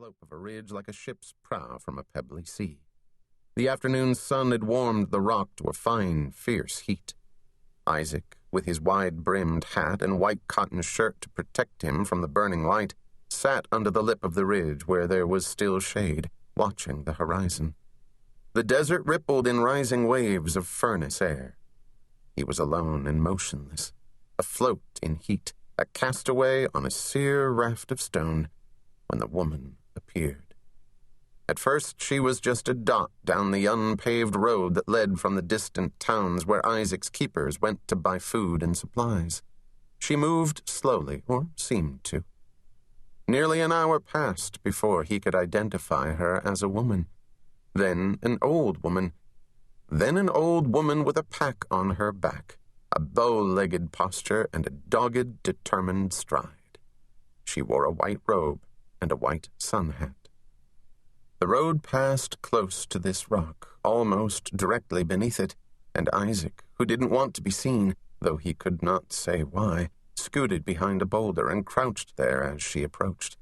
slope of a ridge like a ship's prow from a pebbly sea. The afternoon sun had warmed the rock to a fine, fierce heat. Isaac, with his wide-brimmed hat and white cotton shirt to protect him from the burning light, sat under the lip of the ridge where there was still shade, watching the horizon. The desert rippled in rising waves of furnace air. He was alone and motionless, afloat in heat, a castaway on a sere raft of stone, when the woman appeared. At first she was just a dot down the unpaved road that led from the distant towns where Isaac's keepers went to buy food and supplies. She moved slowly, or seemed to. Nearly an hour passed before he could identify her as a woman. Then an old woman. Then an old woman with a pack on her back, a bow-legged posture, and a dogged, determined stride. She wore a white robe and a white sun hat. The road passed close to this rock, almost directly beneath it, and Isaac, who didn't want to be seen, though he could not say why, scooted behind a boulder and crouched there as she approached.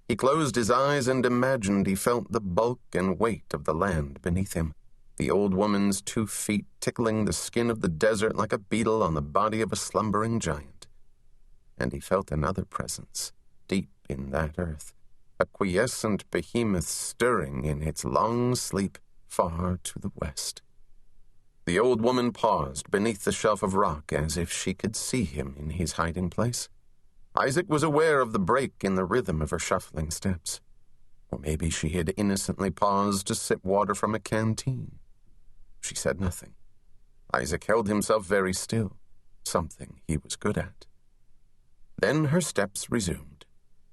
He closed his eyes and imagined he felt the bulk and weight of the land beneath him, the old woman's 2 feet tickling the skin of the desert like a beetle on the body of a slumbering giant. And he felt another presence, deep in that earth, a quiescent behemoth stirring in its long sleep far to the west. The old woman paused beneath the shelf of rock as if she could see him in his hiding place. Isaac was aware of the break in the rhythm of her shuffling steps. Or maybe she had innocently paused to sip water from a canteen. She said nothing. Isaac held himself very still, something he was good at. Then her steps resumed.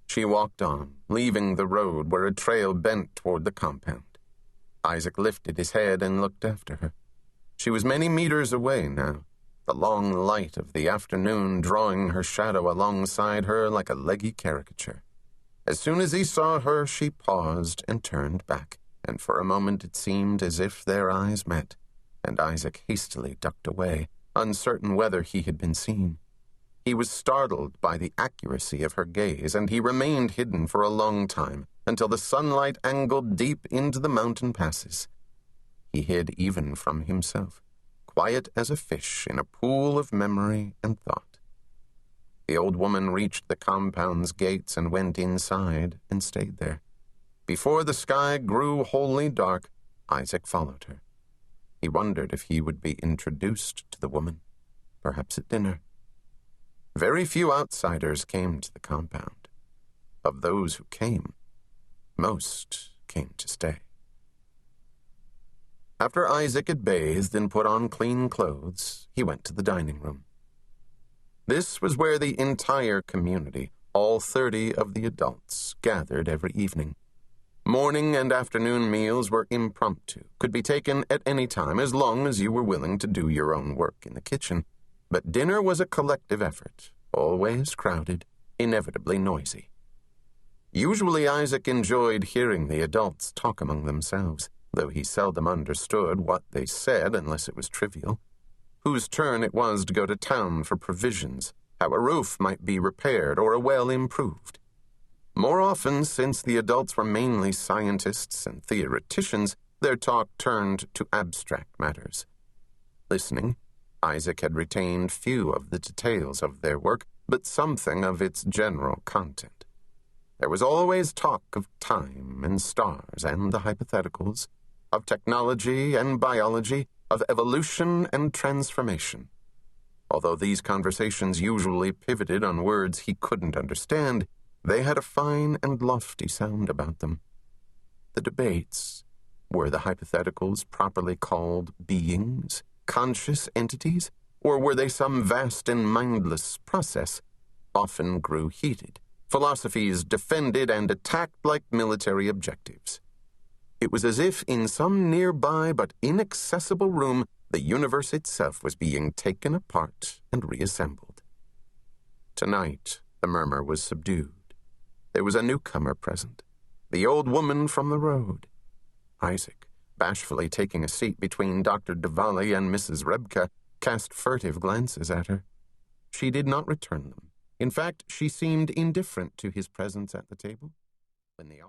She walked on, leaving the road where a trail bent toward the compound. Isaac lifted his head and looked after her. She was many meters away now, the long light of the afternoon drawing her shadow alongside her like a leggy caricature. As soon as he saw her, she paused and turned back, and for a moment it seemed as if their eyes met, and Isaac hastily ducked away, uncertain whether he had been seen. He was startled by the accuracy of her gaze, and he remained hidden for a long time, until the sunlight angled deep into the mountain passes. He hid even from himself, quiet as a fish in a pool of memory and thought. The old woman reached the compound's gates and went inside and stayed there. Before the sky grew wholly dark, Isaac followed her. He wondered if he would be introduced to the woman, perhaps at dinner. Very few outsiders came to the compound. Of those who came, most came to stay. After Isaac had bathed and put on clean clothes, he went to the dining room. This was where the entire community, all 30 of the adults, gathered every evening. Morning and afternoon meals were impromptu, could be taken at any time as long as you were willing to do your own work in the kitchen. But dinner was a collective effort, always crowded, inevitably noisy. Usually Isaac enjoyed hearing the adults talk among themselves, though he seldom understood what they said unless it was trivial. Whose turn it was to go to town for provisions, how a roof might be repaired or a well improved. More often, since the adults were mainly scientists and theoreticians, their talk turned to abstract matters. Listening, Isaac had retained few of the details of their work, but something of its general content. There was always talk of time and stars and the hypotheticals, of technology and biology, of evolution and transformation. Although these conversations usually pivoted on words he couldn't understand, they had a fine and lofty sound about them. The debates, were the hypotheticals properly called beings, conscious entities, or were they some vast and mindless process, often grew heated, philosophies defended and attacked like military objectives. It was as if in some nearby but inaccessible room the universe itself was being taken apart and reassembled. Tonight, the murmur was subdued. There was a newcomer present, the old woman from the road. Isaac, bashfully taking a seat between Dr. Diwali and Mrs. Rebka, cast furtive glances at her. She did not return them. In fact, she seemed indifferent to his presence at the table. When the